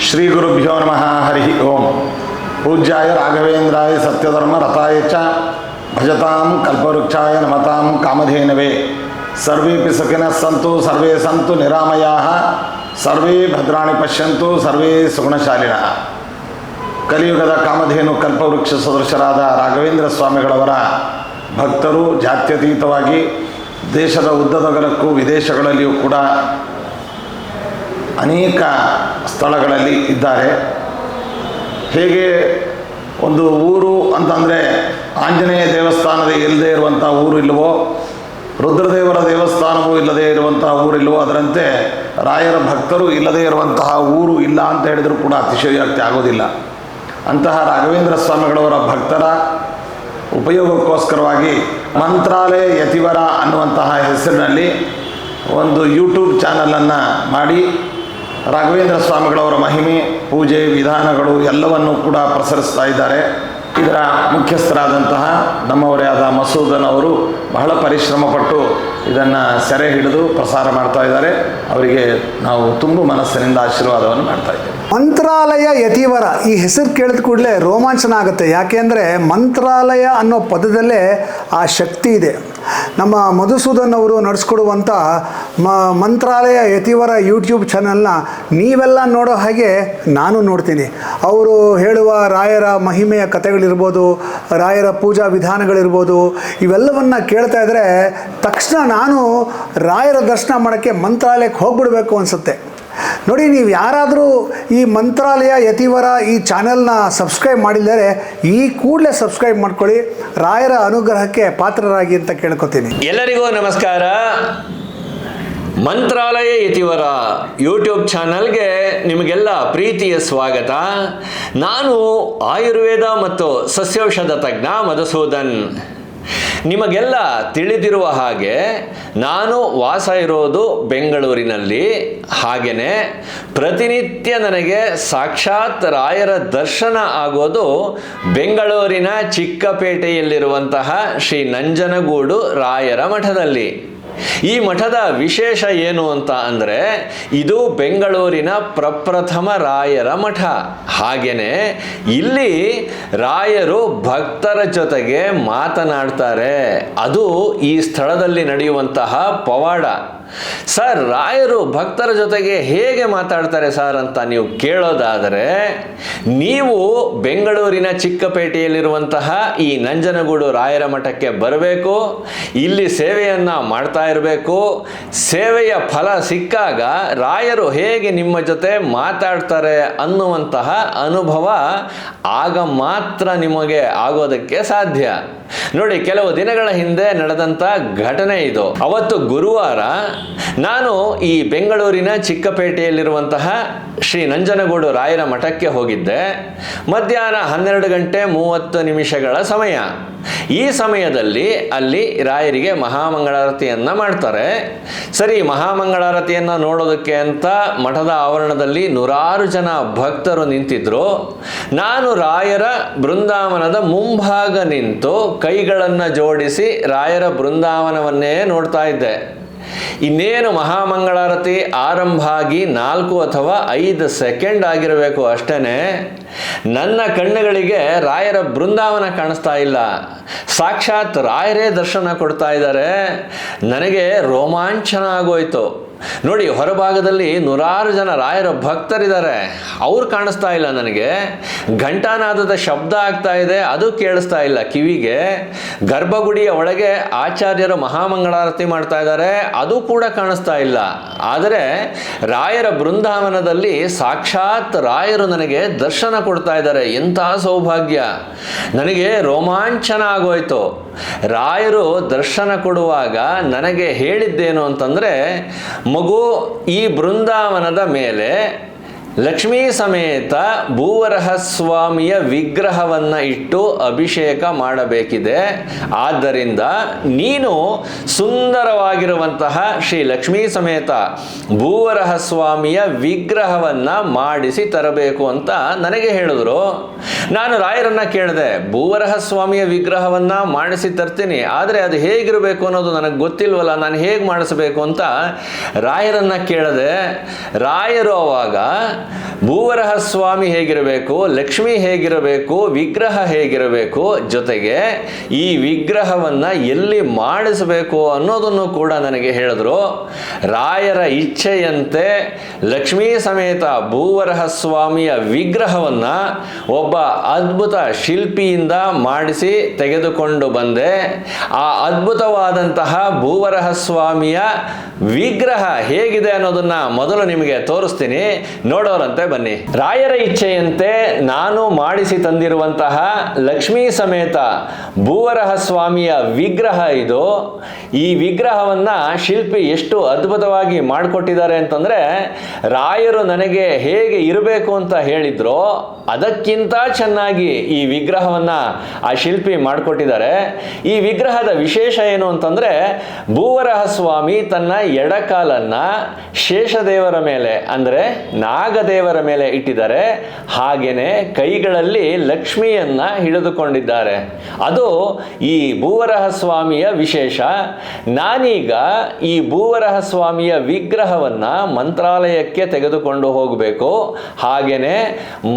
ಶ್ರೀ ಗುರುಭ್ಯೋ ನಮಃ. ಹರಿ ಓಂ. ಪೂಜ್ಯಾಯ ರಾಘವೇಂದ್ರಾಯ ಸತ್ಯಧರ್ಮ ರಥಾಯ ಚ ಭಜತಾಂ ಕಲ್ಪವೃಕ್ಷಾಯ ನಮತಾಂ ಕಾಮಧೇನವೇ. ಸರ್ವೇಪಿ ಸುಖಿನಃ ಸಂತು ಸರ್ವೇ ಸಂತು ನಿರಾಮಯಾಃ ಸರ್ವೇ ಭದ್ರಾಣಿ ಪಶ್ಯಂತು ಸರ್ವೇ ಸುಗುಣಶಾಲಿನಃ. ಕಲಿಯುಗದ ಕಾಮಧೇನು ಕಲ್ಪವೃಕ್ಷ ಸದೃಶರಾದ ರಾಘವೇಂದ್ರ ಸ್ವಾಮಿಗಳವರ ಭಕ್ತರು ಜಾತ್ಯತೀತವಾಗಿ ದೇಶದ ಉದ್ದಗಲಕ್ಕೂ ವಿದೇಶಗಳಲ್ಲಿಯೂ ಕೂಡ ಅನೇಕ ಸ್ಥಳಗಳಲ್ಲಿ ಇದ್ದಾರೆ. ಹೇಗೆ ಒಂದು ಊರು ಅಂತಂದರೆ ಆಂಜನೇಯ ದೇವಸ್ಥಾನದ ಇಲ್ಲದೆ ಇರುವಂಥ ಊರು ಇಲ್ಲವೋ, ರುದ್ರದೇವರ ದೇವಸ್ಥಾನವೂ ಇಲ್ಲದೇ ಇರುವಂತಹ ಊರಿಲ್ಲವೋ, ಅದರಂತೆ ರಾಯರ ಭಕ್ತರು ಇಲ್ಲದೇ ಇರುವಂತಹ ಊರು ಇಲ್ಲ ಅಂತ ಹೇಳಿದರೂ ಕೂಡ ಅತಿಶಯೋಕ್ತಿ ಆಗೋದಿಲ್ಲ. ಅಂತಹ ರಾಘವೇಂದ್ರ ಸ್ವಾಮಿಗಳವರ ಭಕ್ತರ ಉಪಯೋಗಕ್ಕೋಸ್ಕರವಾಗಿ ಮಂತ್ರಾಲಯ ಯತಿವರ ಅನ್ನುವಂತಹ ಹೆಸರಿನಲ್ಲಿ ಒಂದು ಯೂಟ್ಯೂಬ್ ಚಾನಲನ್ನು ಮಾಡಿ ರಾಘವೇಂದ್ರ ಸ್ವಾಮಿಗಳವರ ಮಹಿಮೆ, ಪೂಜೆ, ವಿಧಾನಗಳು ಎಲ್ಲವನ್ನೂ ಕೂಡ ಪ್ರಸರಿಸ್ತಾ ಇದ್ದಾರೆ. ಇದರ ಮುಖ್ಯಸ್ಥರಾದಂತಹ ನಮ್ಮವರೇ ಆದ ಮಸೂದನ್ ಅವರು ಬಹಳ ಪರಿಶ್ರಮಪಟ್ಟು ಇದನ್ನು ಸೆರೆ ಹಿಡಿದು ಪ್ರಸಾರ ಮಾಡ್ತಾ ಇದ್ದಾರೆ. ಅವರಿಗೆ ನಾವು ತುಂಬ ಮನಸ್ಸಿನಿಂದ ಆಶೀರ್ವಾದವನ್ನು ಮಾಡ್ತಾ ಇದ್ದೇವೆ. ಮಂತ್ರಾಲಯ ಯತಿವರ ಈ ಹೆಸರು ಕೇಳಿದ ಕೂಡಲೇ ರೋಮಾಂಚನ ಆಗುತ್ತೆ. ಯಾಕೆಂದರೆ ಮಂತ್ರಾಲಯ ಅನ್ನೋ ಪದದಲ್ಲೇ ಆ ಶಕ್ತಿ ಇದೆ. ನಮ್ಮ ಮಧುಸೂದನ್ ಅವರು ನಡೆಸ್ಕೊಡುವಂಥ ಮಂತ್ರಾಲಯ ಯತಿವರ ಯೂಟ್ಯೂಬ್ ಚಾನಲ್ನ ನೀವೆಲ್ಲ ನೋಡೋ ಹಾಗೆ ನಾನು ನೋಡ್ತೀನಿ. ಅವರು ಹೇಳುವ ರಾಯರ ಮಹಿಮೆಯ ಕಥೆಗಳಿರ್ಬೋದು, ರಾಯರ ಪೂಜಾ ವಿಧಾನಗಳಿರ್ಬೋದು, ಇವೆಲ್ಲವನ್ನು ಕೇಳ್ತಾ ಇದ್ದರೆ ತಕ್ಷಣ ನಾನು ರಾಯರ ದರ್ಶನ ಮಾಡೋಕ್ಕೆ ಮಂತ್ರಾಲಯಕ್ಕೆ ಹೋಗ್ಬಿಡ್ಬೇಕು ಅನಿಸುತ್ತೆ. ನೋಡಿ, ನೀವು ಯಾರಾದರೂ ಈ ಮಂತ್ರಾಲಯ ಯತಿವರ ಈ ಚಾನೆಲ್ನ ಸಬ್ಸ್ಕ್ರೈಬ್ ಮಾಡಿದರೆ ಈ ಕೂಡಲೇ ಸಬ್ಸ್ಕ್ರೈಬ್ ಮಾಡ್ಕೊಳ್ಳಿ, ರಾಯರ ಅನುಗ್ರಹಕ್ಕೆ ಪಾತ್ರರಾಗಿ ಅಂತ ಕೇಳ್ಕೊತೀನಿ. ಎಲ್ಲರಿಗೂ ನಮಸ್ಕಾರ. ಮಂತ್ರಾಲಯ ಯತಿವರ ಯೂಟ್ಯೂಬ್ ಚಾನಲ್ಗೆ ನಿಮಗೆಲ್ಲ ಪ್ರೀತಿಯ ಸ್ವಾಗತ. ನಾನು ಆಯುರ್ವೇದ ಮತ್ತು ಸಸ್ಯೌಷಧ ತಜ್ಞ ಮಧುಸೂದನ್. ನಿಮಗೆಲ್ಲ ತಿಳಿದಿರುವ ಹಾಗೆ ನಾನು ವಾಸ ಇರೋದು ಬೆಂಗಳೂರಿನಲ್ಲಿ. ಹಾಗೆಯೇ ಪ್ರತಿನಿತ್ಯ ನನಗೆ ಸಾಕ್ಷಾತ್ ರಾಯರ ದರ್ಶನ ಆಗೋದು ಬೆಂಗಳೂರಿನ ಚಿಕ್ಕಪೇಟೆಯಲ್ಲಿರುವಂತಹ ಶ್ರೀ ನಂಜನಗೂಡು ರಾಯರ ಮಠದಲ್ಲಿ. ಈ ಮಠದ ವಿಶೇಷ ಏನು ಅಂತ ಅಂದರೆ, ಇದು ಬೆಂಗಳೂರಿನ ಪ್ರಪ್ರಥಮ ರಾಯರ ಮಠ. ಹಾಗೆಯೇ ಇಲ್ಲಿ ರಾಯರು ಭಕ್ತರ ಜೊತೆಗೆ ಮಾತನಾಡ್ತಾರೆ. ಅದು ಈ ಸ್ಥಳದಲ್ಲಿ ನಡೆಯುವಂತಹ ಪವಾಡ. ಸರ್, ರಾಯರು ಭಕ್ತರ ಜೊತೆಗೆ ಹೇಗೆ ಮಾತಾಡ್ತಾರೆ ಸರ್ ಅಂತ ನೀವು ಕೇಳೋದಾದರೆ, ನೀವು ಬೆಂಗಳೂರಿನ ಚಿಕ್ಕಪೇಟೆಯಲ್ಲಿರುವಂತಹ ಈ ನಂಜನಗೂಡು ರಾಯರ ಮಠಕ್ಕೆ ಬರಬೇಕು. ಇಲ್ಲಿ ಸೇವೆಯನ್ನು ಮಾಡ್ತಾ ಇರಬೇಕು. ಸೇವೆಯ ಫಲ ಸಿಕ್ಕಾಗ ರಾಯರು ಹೇಗೆ ನಿಮ್ಮ ಜೊತೆ ಮಾತಾಡ್ತಾರೆ ಅನ್ನುವಂತಹ ಅನುಭವ ಆಗ ಮಾತ್ರ ನಿಮಗೆ ಆಗೋದಕ್ಕೆ ಸಾಧ್ಯ. ನೋಡಿ, ಕೆಲವು ದಿನಗಳ ಹಿಂದೆ ನಡೆದಂಥ ಘಟನೆ ಇದು. ಅವತ್ತು ಗುರುವಾರ ನಾನು ಈ ಬೆಂಗಳೂರಿನ ಚಿಕ್ಕಪೇಟೆಯಲ್ಲಿರುವಂತಹ ಶ್ರೀ ನಂಜನಗೂಡು ರಾಯರ ಮಠಕ್ಕೆ ಹೋಗಿದ್ದೆ. ಮಧ್ಯಾಹ್ನ 12:30 ಸಮಯ. ಈ ಸಮಯದಲ್ಲಿ ಅಲ್ಲಿ ರಾಯರಿಗೆ ಮಹಾಮಂಗಳಾರತಿಯನ್ನು ಮಾಡ್ತಾರೆ. ಸರಿ, ಮಹಾಮಂಗಳಾರತಿಯನ್ನು ನೋಡೋದಕ್ಕೆ ಅಂತ ಮಠದ ಆವರಣದಲ್ಲಿ ನೂರಾರು ಜನ ಭಕ್ತರು ನಿಂತಿದ್ರು. ನಾನು ರಾಯರ ಬೃಂದಾವನದ ಮುಂಭಾಗ ನಿಂತು ಕೈಗಳನ್ನು ಜೋಡಿಸಿ ರಾಯರ ಬೃಂದಾವನವನ್ನೇ ನೋಡ್ತಾ ಇದ್ದೆ. ಇನ್ನೇನು ಮಹಾಮಂಗಳಾರತಿ ಆರಂಭ ಆಗಿ 4 ಅಥವಾ 5 ಸೆಕೆಂಡ್ ಆಗಿರಬೇಕು ಅಷ್ಟೇ. ನನ್ನ ಕಣ್ಣುಗಳಿಗೆ ರಾಯರ ಬೃಂದಾವನ ಕಾಣಿಸ್ತಾ ಇಲ್ಲ. ಸಾಕ್ಷಾತ್ ರಾಯರೇ ದರ್ಶನ ಕೊಡ್ತಾ ಇದ್ದಾರೆ. ನನಗೆ ರೋಮಾಂಚನ ಆಗೋಯ್ತು. ನೋಡಿ, ಹೊರಭಾಗದಲ್ಲಿ ನೂರಾರು ಜನ ರಾಯರ ಭಕ್ತರಿದ್ದಾರೆ, ಅವ್ರು ಕಾಣಿಸ್ತಾ ಇಲ್ಲ ನನಗೆ. ಘಂಟಾನಾದದ ಶಬ್ದ ಆಗ್ತಾ ಇದೆ, ಅದು ಕೇಳಿಸ್ತಾ ಇಲ್ಲ ಕಿವಿಗೆ. ಗರ್ಭಗುಡಿಯ ಒಳಗೆ ಆಚಾರ್ಯರು ಮಹಾಮಂಗಳಾರತಿ ಮಾಡ್ತಾ ಇದ್ದಾರೆ, ಅದು ಕೂಡ ಕಾಣಿಸ್ತಾ ಇಲ್ಲ. ಆದರೆ ರಾಯರ ಬೃಂದಾವನದಲ್ಲಿ ಸಾಕ್ಷಾತ್ ರಾಯರು ನನಗೆ ದರ್ಶನ ಕೊಡ್ತಾ ಇದ್ದಾರೆ. ಎಂಥ ಸೌಭಾಗ್ಯ! ನನಗೆ ರೋಮಾಂಚನ ಆಗೋಯ್ತು. ರಾಯರು ದರ್ಶನ ಕೊಡುವಾಗ ನನಗೆ ಹೇಳಿದ್ದೇನು ಅಂತಂದರೆ, ಮಗು, ಈ ಬೃಂದಾವನದ ಮೇಲೆ ಲಕ್ಷ್ಮೀ ಸಮೇತ ಭೂವರಹ ಸ್ವಾಮಿಯ ವಿಗ್ರಹವನ್ನು ಇಟ್ಟು ಅಭಿಷೇಕ ಮಾಡಬೇಕಿದೆ. ಆದ್ದರಿಂದ ನೀನು ಸುಂದರವಾಗಿರುವಂತಹ ಶ್ರೀ ಲಕ್ಷ್ಮೀ ಸಮೇತ ಭೂವರಹ ಸ್ವಾಮಿಯ ವಿಗ್ರಹವನ್ನು ಮಾಡಿಸಿ ತರಬೇಕು ಅಂತ ನನಗೆ ಹೇಳಿದ್ರು. ನಾನು ರಾಯರನ್ನ ಕೇಳಿದೆ, ಭೂವರಹ ಸ್ವಾಮಿಯ ವಿಗ್ರಹವನ್ನು ಮಾಡಿಸಿ ತರ್ತೀನಿ, ಆದರೆ ಅದು ಹೇಗಿರಬೇಕು ಅನ್ನೋದು ನನಗೆ ಗೊತ್ತಿಲ್ವಲ್ಲ, ನಾನು ಹೇಗೆ ಮಾಡಿಸಬೇಕು ಅಂತ ರಾಯರನ್ನ ಕೇಳಿದೆ. ರಾಯರು ಅವಾಗ ಭೂವರಹ ಸ್ವಾಮಿ ಹೇಗಿರಬೇಕು, ಲಕ್ಷ್ಮಿ ಹೇಗಿರಬೇಕು, ವಿಗ್ರಹ ಹೇಗಿರಬೇಕು, ಜೊತೆಗೆ ಈ ವಿಗ್ರಹವನ್ನು ಎಲ್ಲಿ ಮಾಡಿಸಬೇಕು ಅನ್ನೋದನ್ನು ಕೂಡ ನನಗೆ ಹೇಳಿದ್ರು. ರಾಯರ ಇಚ್ಛೆಯಂತೆ ಲಕ್ಷ್ಮೀ ಸಮೇತ ಭೂವರಹ ಸ್ವಾಮಿಯ ವಿಗ್ರಹವನ್ನು ಒಬ್ಬ ಅದ್ಭುತ ಶಿಲ್ಪಿಯಿಂದ ಮಾಡಿಸಿ ತೆಗೆದುಕೊಂಡು ಬಂದೆ. ಆ ಅದ್ಭುತವಾದಂತಹ ಭೂವರಹ ಸ್ವಾಮಿಯ ವಿಗ್ರಹ ಹೇಗಿದೆ ಅನ್ನೋದನ್ನ ಮೊದಲು ನಿಮಗೆ ತೋರಿಸ್ತೀನಿ, ನೋಡೋರಂತೆ ಬನ್ನಿ. ರಾಯರ ಇಚ್ಛೆಯಂತೆ ನಾನು ಮಾಡಿಸಿ ತಂದಿರುವಂತಹ ಲಕ್ಷ್ಮೀ ಸಮೇತ ಭೂವರಹ ಸ್ವಾಮಿಯ ವಿಗ್ರಹ ಇದು. ಈ ವಿಗ್ರಹವನ್ನ ಶಿಲ್ಪಿ ಎಷ್ಟು ಅದ್ಭುತವಾಗಿ ಮಾಡಿಕೊಟ್ಟಿದ್ದಾರೆ ಅಂತಂದ್ರೆ, ರಾಯರು ನನಗೆ ಹೇಗೆ ಇರಬೇಕು ಅಂತ ಹೇಳಿದ್ರು ಅದಕ್ಕಿಂತ ಚೆನ್ನಾಗಿ ಈ ವಿಗ್ರಹವನ್ನ ಆ ಶಿಲ್ಪಿ ಮಾಡಿಕೊಟ್ಟಿದ್ದಾರೆ. ಈ ವಿಗ್ರಹದ ವಿಶೇಷ ಏನು ಅಂತಂದ್ರೆ, ಭೂವರಹ ಸ್ವಾಮಿ ತನ್ನ ಎಡಕಾಲನ್ನ ಶೇಷದೇವರ ಮೇಲೆ ಅಂದ್ರೆ ನಾಗದೇವರ ಮೇಲೆ ಇಟ್ಟಿದ್ದಾರೆ. ಹಾಗೇನೆ ಕೈಗಳಲ್ಲಿ ಲಕ್ಷ್ಮಿಯನ್ನ ಹಿಡಿದುಕೊಂಡಿದ್ದಾರೆ. ಅದು ಈ ಭೂವರಹ ಸ್ವಾಮಿಯ ವಿಶೇಷ. ನಾನೀಗ ಈ ಭೂವರಹ ಸ್ವಾಮಿಯ ವಿಗ್ರಹವನ್ನ ಮಂತ್ರಾಲಯಕ್ಕೆ ತೆಗೆದುಕೊಂಡು ಹೋಗಬೇಕು. ಹಾಗೇನೆ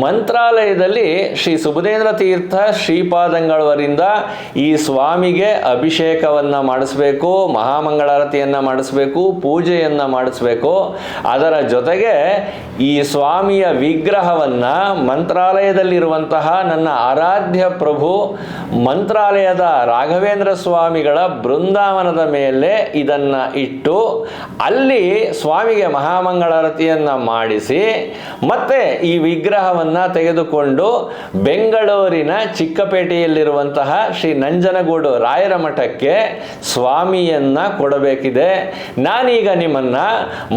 ಮಂತ್ರಾಲಯದಲ್ಲಿ ಶ್ರೀ ಸುಬುಧೇಂದ್ರ ತೀರ್ಥ ಶ್ರೀಪಾದಂಗಳವರಿಂದ ಈ ಸ್ವಾಮಿಗೆ ಅಭಿಷೇಕವನ್ನ ಮಾಡಿಸ್ಬೇಕು, ಮಹಾಮಂಗಳಾರತಿಯನ್ನ ಮಾಡಿಸ್ಬೇಕು, ಪೂಜೆಯನ್ನ ಮಾಡಿಸ್ಬೇಕು. ಅದರ ಜೊತೆಗೆ ಈ ಸ್ವಾಮಿಯ ವಿಗ್ರಹವನ್ನ ಮಂತ್ರಾಲಯದಲ್ಲಿರುವಂತಹ ನನ್ನ ಆರಾಧ್ಯ ಪ್ರಭು ಮಂತ್ರಾಲಯದ ರಾಘವೇಂದ್ರ ಸ್ವಾಮಿಗಳ ಬೃಂದಾವನದ ಮೇಲೆ ಇದನ್ನ ಇಟ್ಟು ಅಲ್ಲಿ ಸ್ವಾಮಿಗೆ ಮಹಾಮಂಗಳಾರತಿಯನ್ನ ಮಾಡಿಸಿ ಮತ್ತೆ ಈ ವಿಗ್ರಹವನ್ನ ತೆಗೆದುಕೊಂಡು ಬೆಂಗಳೂರಿನ ಚಿಕ್ಕಪೇಟೆಯಲ್ಲಿರುವಂತಹ ಶ್ರೀ ನಂಜನಗೂಡು ರಾಯರ ಮಠಕ್ಕೆ ಸ್ವಾಮಿಯನ್ನ ಕೊಡಬೇಕಿದೆ. ನಾನೀಗ ನಿಮ್ಮನ್ನ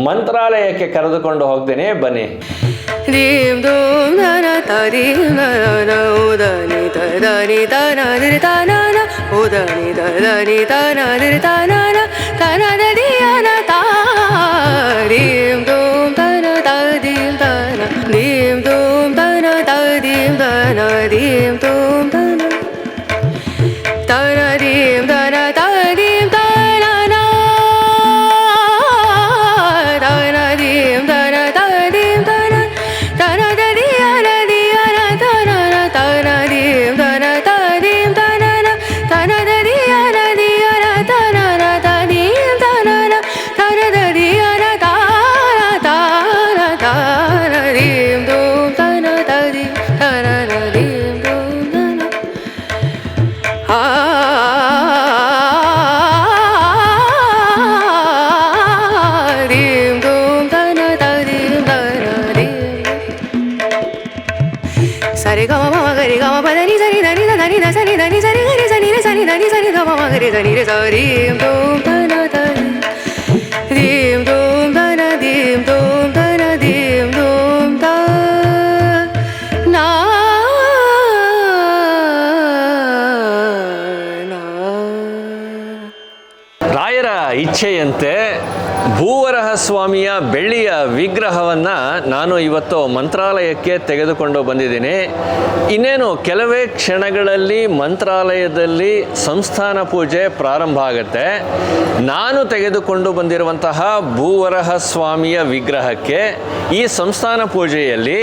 ಮಂತ್ರಾಲಯಕ್ಕೆ ಕರೆದುಕೊಂಡು ಹೋಗ್ತೇನೆ, ಬನ್ನಿ. ದೀಂ ದೂಂ ಧನ ತದೀಂ ಧನ ಉದನಿ ತದನಿ ತನ ದಿರ್ತಾನನ ಉದನಿ ತದನಿ ತನ ದಿರ್ತಾನನ ತನ ದದಿಯನ ತಾ ದೀಂ ದೂಂ ಧನ ತದೀಂ ಧನ ದೀಂ ದೂಂ ಧನ ತದೀಂ ಧನ ದೀಂ ದೂಂ ಧನ ತನ ದೀಂ ಧನ ತದೀಂ ಧನ ತನ ದೀಂ ಧನ ತದೀಂ ಧನ ತನ ದದಿಯನ ದಿಯನ ತನನ ತನ ದೀಂ ಧನ ತದೀಂ ಧನನ ತನ ದದಿಯನ ದಿಯನ ತನನ ತದೀಂ ಧನನ ತನ ದದಿಯನ ತಾನ ತಾನ ತಾನ ದೀಂ ದೂಂ ತನ ತದೀಂ ತನನ ದೀಂ ದೂಂ ಧನ ಆ ದೀಂ ದೂಂ ಧನ ತದೀಂ ಧನ ದೀಂ ಸರಿ ಗಮ ಮಮ ಗರಿ ಗಮ ಪದನಿ ಸರಿ ಧನಿ ಧನಿ ಧ ಸರಿ ಧನಿ ಸರಿ ಗರಿ ಸನಿ ರೆ ಸನಿ ಧನಿ ಸರಿ ಗ ಮಮ ಗರಿ ಧನಿ ರೆ ಸರಿ ದೂಂ ಧನ ಧನಿ ದೀಂ ದೂಂ ಧನ ದೀಂ ದೂಂ ಧನ ದೀಂ ದೂಂ ಧ ನಾ ರಾಯರ ಇಚ್ಛೆಯಂತೆ ಭೂವರಹ ಸ್ವಾಮಿಯ ಬೆಳ್ಳಿಯ ವಿಗ್ರಹವನ್ನು ನಾನು ಇವತ್ತು ಮಂತ್ರಾಲಯಕ್ಕೆ ತೆಗೆದುಕೊಂಡು ಬಂದಿದ್ದೀನಿ. ಇನ್ನೇನು ಕೆಲವೇ ಕ್ಷಣಗಳಲ್ಲಿ ಮಂತ್ರಾಲಯದಲ್ಲಿ ಸಂಸ್ಥಾನ ಪೂಜೆ ಪ್ರಾರಂಭ ಆಗುತ್ತೆ. ನಾನು ತೆಗೆದುಕೊಂಡು ಬಂದಿರುವಂತಹ ಭೂವರಹ ಸ್ವಾಮಿಯ ವಿಗ್ರಹಕ್ಕೆ ಈ ಸಂಸ್ಥಾನ ಪೂಜೆಯಲ್ಲಿ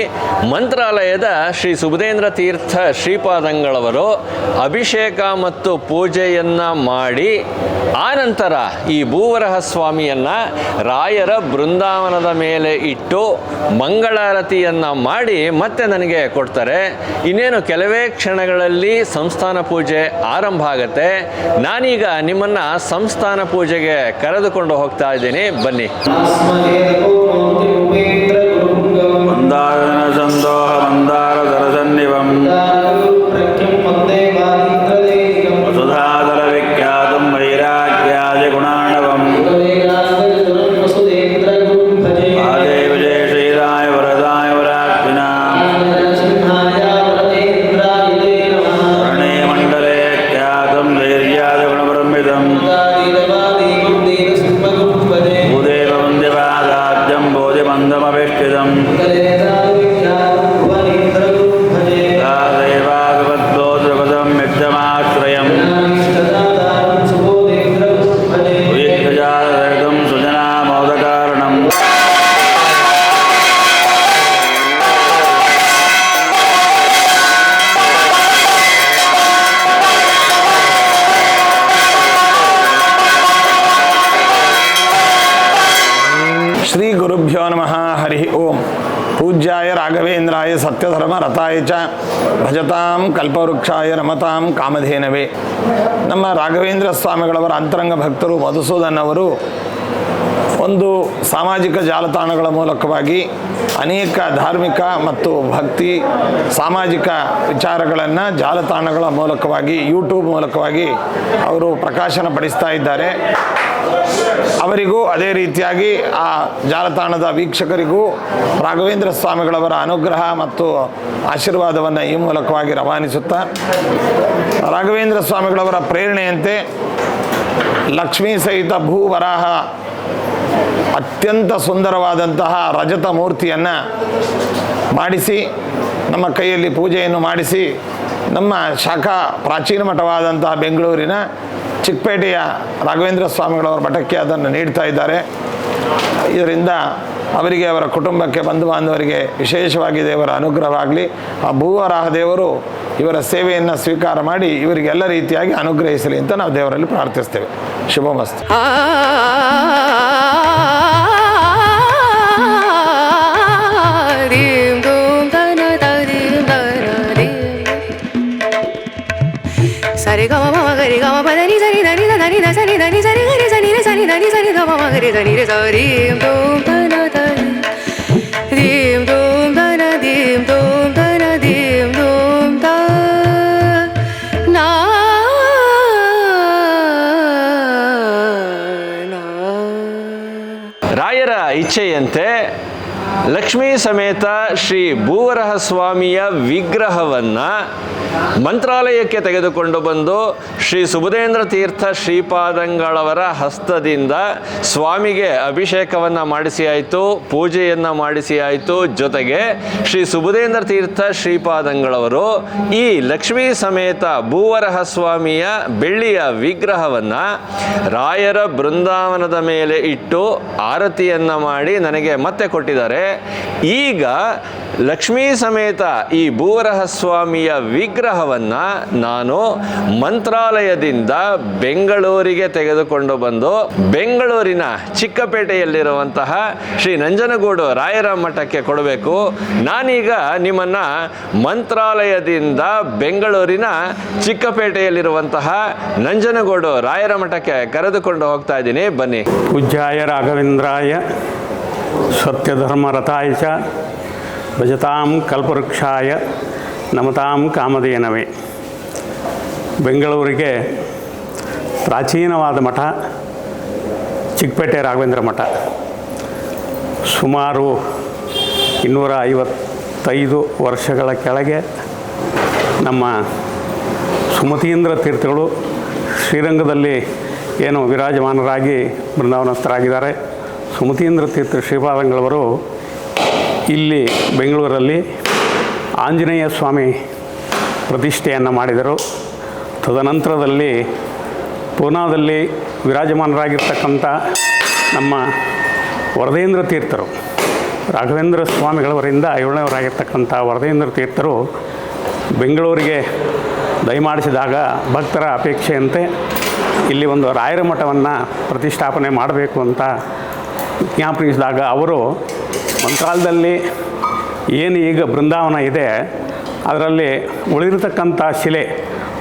ಮಂತ್ರಾಲಯದ ಶ್ರೀ ಸುಬುಧೇಂದ್ರ ತೀರ್ಥ ಶ್ರೀಪಾದಂಗಳವರು ಅಭಿಷೇಕ ಮತ್ತು ಪೂಜೆಯನ್ನು ಮಾಡಿ ಆನಂತರ ಈ ಭೂವರಹ ಸ್ವಾಮಿಯನ್ನು ರಾಯರ ಬೃಂದಾವನದ ಮೇಲೆ ಇಟ್ಟು ಮಂಗಳಾರತಿಯನ್ನು ಮಾಡಿ ಮತ್ತೆ ನನಗೆ ಕೊಡ್ತಾರೆ. ಇನ್ನೇನು ಕೆಲವೇ ಕ್ಷಣಗಳಲ್ಲಿ ಸಂಸ್ಥಾನ ಪೂಜೆ ಆರಂಭ ಆಗುತ್ತೆ. ನಾನೀಗ ನಿಮ್ಮನ್ನು ಸಂಸ್ಥಾನ ಪೂಜೆಗೆ ಕರೆದುಕೊಂಡು ಹೋಗ್ತಾ ಇದ್ದೀನಿ, ಬನ್ನಿ. ಮಂದಾರನ ಸಂದೋಹ ಮಂದಾರ ದರಸನ್ನಿವಂ ವಸುಧಾಧರ ವಿಖ್ಯಾತಂ ವೈರಾಗ್ಯಾದಿ ಗುಣಾಣವಂ ಆದೇ ವಿಜಯ ಶ್ರೀರಾಯ ವರದಾಯ ವರಾಕ್ತಿನಾ ಶರಣೇ ಮಂಡಲೇ ಖ್ಯಾತಂ ಧೈರ್ಯಾದಿ ಗುಣಬ್ರಹ್ಮಿದಂ ಭೂದೇವ ವಂದ್ಯಪಾದಾಬ್ಜಂ ಬೋಧಿಮಂದಮವೇಷ್ಟಿತಂ ಪೂಜ್ಯಾಯ ರಾಘವೇಂದ್ರಾಯ ಸತ್ಯಧರ್ಮ ರಥಾಯ ಚ ಭಜತಾಂ ಕಲ್ಪವೃಕ್ಷಾಯ ರಮತಾಂ ಕಾಮಧೇನವೇ. ನಮ್ಮ ರಾಘವೇಂದ್ರ ಸ್ವಾಮಿಗಳವರ ಅಂತರಂಗ ಭಕ್ತರು ಮಧುಸೂದನ್ ಅವರು ಒಂದು ಸಾಮಾಜಿಕ ಜಾಲತಾಣಗಳ ಮೂಲಕವಾಗಿ ಅನೇಕ ಧಾರ್ಮಿಕ ಮತ್ತು ಭಕ್ತಿ ಸಾಮಾಜಿಕ ವಿಚಾರಗಳನ್ನು ಜಾಲತಾಣಗಳ ಮೂಲಕವಾಗಿ ಯೂಟ್ಯೂಬ್ ಮೂಲಕವಾಗಿ ಅವರು ಪ್ರಕಾಶನ ಪಡಿಸ್ತಾ ಇದ್ದಾರೆ. ಅವರಿಗೂ ಅದೇ ರೀತಿಯಾಗಿ ಆ ಜಾಲತಾಣದ ವೀಕ್ಷಕರಿಗೂ ರಾಘವೇಂದ್ರ ಸ್ವಾಮಿಗಳವರ ಅನುಗ್ರಹ ಮತ್ತು ಆಶೀರ್ವಾದವನ್ನು ಈ ಮೂಲಕವಾಗಿ ರವಾನಿಸುತ್ತಾ, ರಾಘವೇಂದ್ರ ಸ್ವಾಮಿಗಳವರ ಪ್ರೇರಣೆಯಂತೆ ಲಕ್ಷ್ಮೀ ಸಹಿತ ಭೂವರಾಹ ಅತ್ಯಂತ ಸುಂದರವಾದಂತಹ ರಜತ ಮೂರ್ತಿಯನ್ನು ಮಾಡಿಸಿ ನಮ್ಮ ಕೈಯಲ್ಲಿ ಪೂಜೆಯನ್ನು ಮಾಡಿಸಿ ನಮ್ಮ ಶಾಖಾ ಪ್ರಾಚೀನ ಮಠವಾದಂತಹ ಬೆಂಗಳೂರಿನ ಚಿಕ್ಕಪೇಟೆಯ ರಾಘವೇಂದ್ರ ಸ್ವಾಮಿಗಳವರ ಮಠಕ್ಕೆ ಅದನ್ನು ನೀಡ್ತಾ ಇದ್ದಾರೆ. ಇದರಿಂದ ಅವರಿಗೆ, ಅವರ ಕುಟುಂಬಕ್ಕೆ, ಬಂಧು ಬಾಂಧವರಿಗೆ ವಿಶೇಷವಾಗಿ ದೇವರ ಅನುಗ್ರಹವಾಗಲಿ. ಆ ಭೂವರಾಹ ದೇವರು ಇವರ ಸೇವೆಯನ್ನು ಸ್ವೀಕಾರ ಮಾಡಿ ಇವರಿಗೆ ಎಲ್ಲ ರೀತಿಯಾಗಿ ಅನುಗ್ರಹಿಸಲಿ ಅಂತ ನಾವು ದೇವರಲ್ಲಿ ಪ್ರಾರ್ಥಿಸ್ತೇವೆ. ಶುಭಮಸ್ತು. ಸರಿ ಗಮ ಮಮ ಗರಿ ಗಮ ಪದನಿ ಸರಿ ಧನಿ ಧನಿ ಧ ಸರಿ ಧನಿ ಸರಿ ಗರಿ ಸನಿ ರೆ ಸನಿ ಧನಿ ಸರಿ ಧ ಮಮ ಗರಿ ಧನಿ ರೆ ಸರಿ ದೋಂ ಧನ ಧನಿ ದೀಂ ದೋಂ ಧನ ದೀಂ ದೋಂ ಧನ ದೀಂ ದೋಂ ಧ ನಾ ರಾಯರ ಇಚ್ಛೆಯಂತೆ ಲಕ್ಷ್ಮೀ ಸಮೇತ ಶ್ರೀ ಭೂವರಹ ಸ್ವಾಮಿಯ ವಿಗ್ರಹವನ್ನು ಮಂತ್ರಾಲಯಕ್ಕೆ ತೆಗೆದುಕೊಂಡು ಬಂದು ಶ್ರೀ ಸುಬುಧೇಂದ್ರ ತೀರ್ಥ ಶ್ರೀಪಾದಂಗಳವರ ಹಸ್ತದಿಂದ ಸ್ವಾಮಿಗೆ ಅಭಿಷೇಕವನ್ನು ಮಾಡಿಸಿ ಆಯಿತು, ಪೂಜೆಯನ್ನು ಮಾಡಿಸಿ ಆಯಿತು. ಜೊತೆಗೆ ಶ್ರೀ ಸುಬುಧೇಂದ್ರ ತೀರ್ಥ ಶ್ರೀಪಾದಂಗಳವರು ಈ ಲಕ್ಷ್ಮೀ ಸಮೇತ ಭೂವರಹ ಸ್ವಾಮಿಯ ಬೆಳ್ಳಿಯ ವಿಗ್ರಹವನ್ನು ರಾಯರ ಬೃಂದಾವನದ ಮೇಲೆ ಇಟ್ಟು ಆರತಿಯನ್ನು ಮಾಡಿ ನನಗೆ ಮತ್ತೆ ಕೊಟ್ಟಿದ್ದಾರೆ. ಈಗ ಲಕ್ಷ್ಮೀ ಸಮೇತ ಈ ಭೂವರಹ ಸ್ವಾಮಿಯ ವಿಗ್ರಹವನ್ನು ನಾನು ಮಂತ್ರಾಲಯದಿಂದ ಬೆಂಗಳೂರಿಗೆ ತೆಗೆದುಕೊಂಡು ಬಂದು ಬೆಂಗಳೂರಿನ ಚಿಕ್ಕಪೇಟೆಯಲ್ಲಿರುವಂತಹ ಶ್ರೀ ನಂಜನಗೂಡು ರಾಯರ ಮಠಕ್ಕೆ ಕೊಡಬೇಕು. ನಾನೀಗ ನಿಮ್ಮನ್ನು ಮಂತ್ರಾಲಯದಿಂದ ಬೆಂಗಳೂರಿನ ಚಿಕ್ಕಪೇಟೆಯಲ್ಲಿರುವಂತಹ ನಂಜನಗೂಡು ರಾಯರ ಮಠಕ್ಕೆ ಕರೆದುಕೊಂಡು ಹೋಗ್ತಾ ಇದ್ದೀನಿ. ಬನ್ನಿ. ಪೂಜ್ಯಾಯ ರಾಘವೇಂದ್ರಾಯ ಸತ್ಯಧರ್ಮ ರಥಾಯ ಚ ಭಜತಾಂ ಕಲ್ಪವೃಕ್ಷಾಯ ನಮತಾಂ ಕಾಮಧೇನವೇ. ಬೆಂಗಳೂರಿಗೆ ಪ್ರಾಚೀನವಾದ ಮಠ ಚಿಕ್ಕಪೇಟೆ ರಾಘವೇಂದ್ರ ಮಠ. ಸುಮಾರು 255 ವರ್ಷಗಳ ಕೆಳಗೆ ನಮ್ಮ ಸುಮತೀಂದ್ರ ತೀರ್ಥಗಳು ಶ್ರೀರಂಗದಲ್ಲಿ ಏನು ವಿರಾಜಮಾನರಾಗಿ ಬೃಂದಾವನಸ್ಥರಾಗಿದ್ದಾರೆ. ಸುಮತೀಂದ್ರ ತೀರ್ಥ ಶ್ರೀಪಾದಂಗಳವರು ಇಲ್ಲಿ ಬೆಂಗಳೂರಲ್ಲಿ ಆಂಜನೇಯ ಸ್ವಾಮಿ ಪ್ರತಿಷ್ಠೆಯನ್ನು ಮಾಡಿದರು. ತದನಂತರದಲ್ಲಿ ಪೂನಾದಲ್ಲಿ ವಿರಾಜಮಾನರಾಗಿರ್ತಕ್ಕಂಥ ನಮ್ಮ ವರದೇಂದ್ರ ತೀರ್ಥರು, ರಾಘವೇಂದ್ರ ಸ್ವಾಮಿಗಳವರಿಂದ 7ನೇವರಾಗಿರ್ತಕ್ಕಂಥ ವರದೇಂದ್ರ ತೀರ್ಥರು ಬೆಂಗಳೂರಿಗೆ ದಯಮಾಡಿಸಿದಾಗ ಭಕ್ತರ ಅಪೇಕ್ಷೆಯಂತೆ ಇಲ್ಲಿ ಒಂದು ರಾಯರ ಮಠವನ್ನು ಪ್ರತಿಷ್ಠಾಪನೆ ಮಾಡಬೇಕು ಅಂತ ಜ್ಞಾಪಿಸಿದಾಗ ಅವರು ಮಂತ್ರಾಲಯದಲ್ಲಿ ಏನು ಈಗ ಬೃಂದಾವನ ಇದೆ ಅದರಲ್ಲಿ ಉಳಿದಿರತಕ್ಕಂಥ ಶಿಲೆ,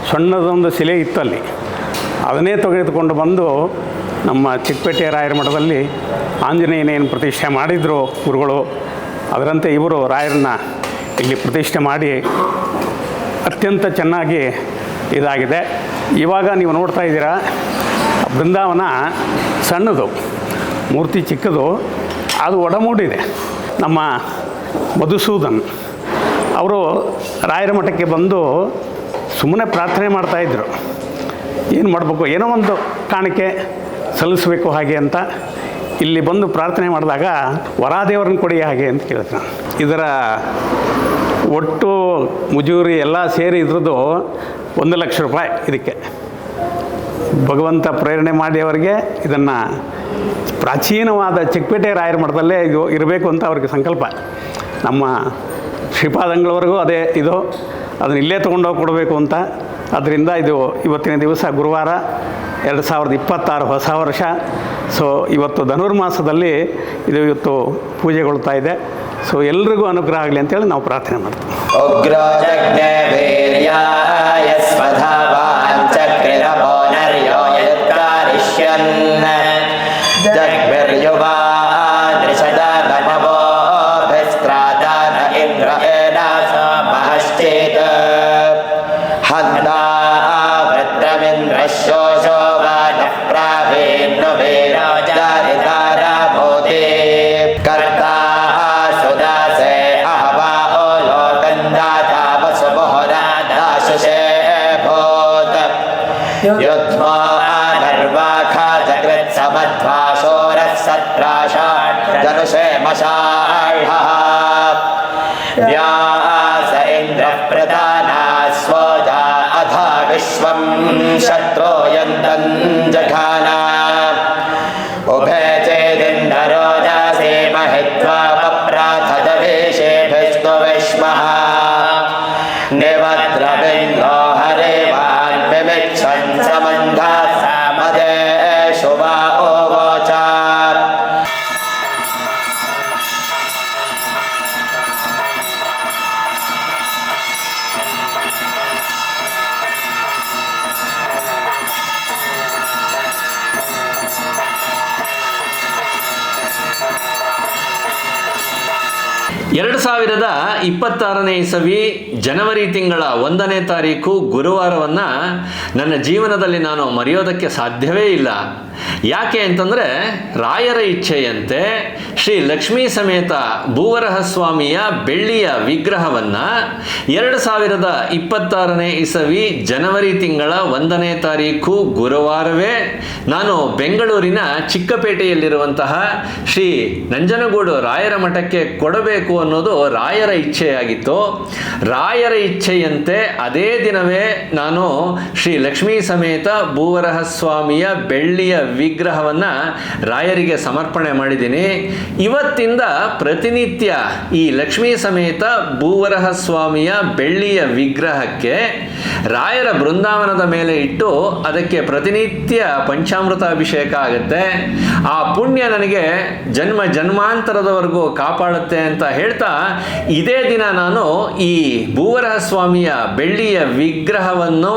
ಸಣ್ಣದೊಂದು ಶಿಲೆ ಇತ್ತಲ್ಲಿ, ಅದನ್ನೇ ತೆಗೆದುಕೊಂಡು ಬಂದು ನಮ್ಮ ಚಿಕ್ಕಪೇಟೆ ರಾಯರ ಮಠದಲ್ಲಿ ಆಂಜನೇಯನೇನು ಪ್ರತಿಷ್ಠೆ ಮಾಡಿದರು ಗುರುಗಳು, ಅದರಂತೆ ಇವರು ರಾಯರನ್ನ ಇಲ್ಲಿ ಪ್ರತಿಷ್ಠೆ ಮಾಡಿ ಅತ್ಯಂತ ಚೆನ್ನಾಗಿ ಇದಾಗಿದೆ. ಇವಾಗ ನೀವು ನೋಡ್ತಾ ಇದ್ದೀರಾ ಬೃಂದಾವನ ಸಣ್ಣದು, ಮೂರ್ತಿ ಚಿಕ್ಕದು, ಅದು ಒಡಮೂಡಿದೆ. ನಮ್ಮ ಮಧುಸೂದನ್ ಅವರು ರಾಯರ ಮಠಕ್ಕೆ ಬಂದು ಸುಮ್ಮನೆ ಪ್ರಾರ್ಥನೆ ಮಾಡ್ತಾಯಿದ್ರು, ಏನು ಮಾಡಬೇಕು, ಏನೋ ಒಂದು ಕಾಣಿಕೆ ಸಲ್ಲಿಸಬೇಕು ಹಾಗೆ ಅಂತ. ಇಲ್ಲಿ ಬಂದು ಪ್ರಾರ್ಥನೆ ಮಾಡಿದಾಗ ವರಾದೇವರನ್ನು ಕೊಡಿ ಹಾಗೆ ಅಂತ ಕೇಳ್ತಾನೆ. ಇದರ ಒಟ್ಟು ಮುಜೂರಿ ಎಲ್ಲ ಸೇರಿ ಇದ್ರದ್ದು 1 ಲಕ್ಷ ರೂಪಾಯಿ. ಇದಕ್ಕೆ ಭಗವಂತ ಪ್ರೇರಣೆ ಮಾಡಿ ಅವರಿಗೆ ಇದನ್ನು ಪ್ರಾಚೀನವಾದ ಚಿಕ್ಕಪೇಟೆ ರಾಯರ ಮಠದಲ್ಲೇ ಇದು ಇರಬೇಕು ಅಂತ ಅವ್ರಿಗೆ ಸಂಕಲ್ಪ. ನಮ್ಮ ಶ್ರೀಪಾದಂಗಳವರೆಗೂ ಅದೇ ಇದು, ಅದನ್ನು ಇಲ್ಲೇ ತೊಗೊಂಡೋಗಿ ಕೊಡಬೇಕು ಅಂತ. ಅದರಿಂದ ಇದು ಇವತ್ತಿನ ದಿವಸ ಗುರುವಾರ 2026 ಹೊಸ ವರ್ಷ. ಸೊ ಇವತ್ತು ಧನುರ್ಮಾಸದಲ್ಲಿ ಇದು ಇವತ್ತು ಪೂಜೆಗೊಳ್ತಾ ಇದೆ. ಸೊ ಎಲ್ರಿಗೂ ಅನುಗ್ರಹ ಆಗಲಿ ಅಂತೇಳಿ ನಾವು ಪ್ರಾರ್ಥನೆ ಮಾಡ್ತೀವಿ. ಉಗ್ರೋ ಜಗ್ನೆ ವೀರ್ಯಾಯ ಸ್ವಧಾವಾಂಚಕ್ರಿರಭೋ ನರ್ಯೋ ಯತ್ಕಾರಿಷ್ಯನ್ ಜಗ್ಭಿರ್ಯುವಾ ನೃಷದಮವೋಭಿಸ್ತ್ರಾದಾನ ಇಂದ್ರ ಏನಾಸ ಮಹಶ್ಚೇತ ಹಂತಾ ವೃತ್ರಮಿಂದ್ರಶೋಷೋ ವಾನಃ ಪ್ರಾವೇನ್ನು ವೀರಾಜಾರಿತಾರ ಭೂತೆ ಕರ್ತಾ ಸುದಾಸೆ ಅಹವಾ ಓಲೋಕಂದಾತಾ ವಸುಮೋಹರಾದಾಶುಷೇ ಭೂತ ಯುದ್ಧೋ ಆನರ್ವಾಖಾ ಜಗೃತ್ ಸಮಧ್ವಾ ಶೋರಃ ಸತ್ರಾಷಾಟ್ ಜನುಷೇ ಮಷಾಢಃ ವ್ಯಾಸ ಇಂದ್ರ ಪ್ರಧಾನಾ ಸ್ವೋಜಾ ಅಧಾ ವಿಶ್ವಂ ಶತ್ರೋ ಯಂತಂ ಜಘಾನ ಉಭಯ ಚೇದಿಂದರೋ ಜಾಸೇ ಮಹಿತ್ವಾ ಪಪ್ರಾಥದ ವೇಷೇಭಿಸ್ತು ವಿಶ್ಮಃ ನಿವದ್ರವಿಂದೋ ಹರೇವಾನ್ ವಿಮಿಚ್ಛನ್ ಸಮಂಧಾ ಸಮದೇ ಶುಭಾ ಓವೋಚ. ಎರಡು 2026ನೇ ಇಸವಿ ಜನವರಿ ತಿಂಗಳ 1ನೇ ತಾರೀಕು ಗುರುವಾರವನ್ನು ನನ್ನ ಜೀವನದಲ್ಲಿ ನಾನು ಮರೆಯೋದಕ್ಕೆ ಸಾಧ್ಯವೇ ಇಲ್ಲ. ಯಾಕೆ ಅಂತಂದರೆ ರಾಯರ ಇಚ್ಛೆಯಂತೆ ಶ್ರೀ ಲಕ್ಷ್ಮೀ ಸಮೇತ ಭೂವರಹ ಸ್ವಾಮಿಯ ಬೆಳ್ಳಿಯ ವಿಗ್ರಹವನ್ನು 2026ನೇ ಇಸವಿ ಜನವರಿ ತಿಂಗಳ 1ನೇ ತಾರೀಕು ಗುರುವಾರವೇ ನಾನು ಬೆಂಗಳೂರಿನ ಚಿಕ್ಕಪೇಟೆಯಲ್ಲಿರುವಂತಹ ಶ್ರೀ ನಂಜನಗೂಡು ರಾಯರ ಮಠಕ್ಕೆ ಕೊಡಬೇಕು ಅನ್ನೋದು ರಾಯರ ಇಚ್ಛೆಯಾಗಿತ್ತು. ರಾಯರ ಇಚ್ಛೆಯಂತೆ ಅದೇ ದಿನವೇ ನಾನು ಶ್ರೀ ಲಕ್ಷ್ಮೀ ಸಮೇತ ಭೂವರಹ ಸ್ವಾಮಿಯ ಬೆಳ್ಳಿಯ ವಿಗ್ರಹವನ್ನು ರಾಯರಿಗೆ ಸಮರ್ಪಣೆ ಮಾಡಿದ್ದೀನಿ. ಇವತ್ತಿಂದ ಪ್ರತಿನಿತ್ಯ ಈ ಲಕ್ಷ್ಮೀ ಸಮೇತ ಭೂವರಹ ಸ್ವಾಮಿಯ ಬೆಳ್ಳಿಯ ವಿಗ್ರಹಕ್ಕೆ ರಾಯರ ಬೃಂದಾವನದ ಮೇಲೆ ಇಟ್ಟು ಅದಕ್ಕೆ ಪ್ರತಿನಿತ್ಯ ಪಂಚಾಮೃತಾಭಿಷೇಕ ಆಗುತ್ತೆ. ಆ ಪುಣ್ಯ ನನಗೆ ಜನ್ಮ ಜನ್ಮಾಂತರದವರೆಗೂ ಕಾಪಾಡುತ್ತೆ ಅಂತ ಹೇಳ್ತಾ ಇದೇ ದಿನ ನಾನು ಈ ಭೂವರಹ ಸ್ವಾಮಿಯ ಬೆಳ್ಳಿಯ ವಿಗ್ರಹವನ್ನು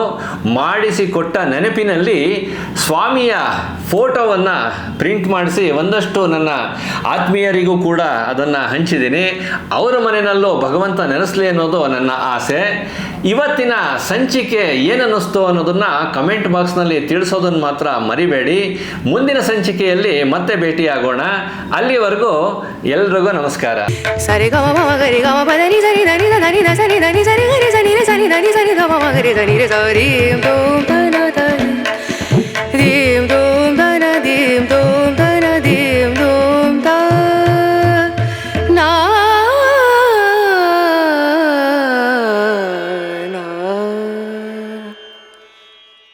ಮಾಡಿಸಿಕೊಟ್ಟ ನೆನಪಿನಲ್ಲಿ ಸ್ವಾಮಿಯ ಫೋಟೋವನ್ನು ಪ್ರಿಂಟ್ ಮಾಡಿಸಿ ಒಂದಷ್ಟು ನನ್ನ ಆತ್ಮೀಯರಿಗೂ ಕೂಡ ಅದನ್ನು ಹಂಚಿದ್ದೀನಿ. ಅವರ ಮನೆಯಲ್ಲೂ ಭಗವಂತ ನೆನೆಸಲಿ ಅನ್ನೋದು ನನ್ನ ಆಸೆ. ಇವತ್ತಿನ ಸಂಚಿಕೆ ಏನನ್ನಿಸ್ತು ಅನ್ನೋದನ್ನು ಕಮೆಂಟ್ ಬಾಕ್ಸ್ನಲ್ಲಿ ತಿಳಿಸೋದನ್ನು ಮಾತ್ರ ಮರಿಬೇಡಿ. ಮುಂದಿನ ಸಂಚಿಕೆಯಲ್ಲಿ ಮತ್ತೆ ಭೇಟಿಯಾಗೋಣ. ಅಲ್ಲಿವರೆಗೂ ಎಲ್ರಿಗೂ ನಮಸ್ಕಾರ. ಸರಿ ಗಮ ಮಮ ಗರಿ ಗಮ ಪದನಿ ಸರಿ ಧನಿ ಧನಿ ಧ ಸರಿ ಧನಿ ಸರಿ ಗರಿ ಸನಿ ರೆ ಸನಿ ಧನಿ ಸರಿ ಗಮ ಮಗರಿ ಧನಿ ರೆ ಸರಿ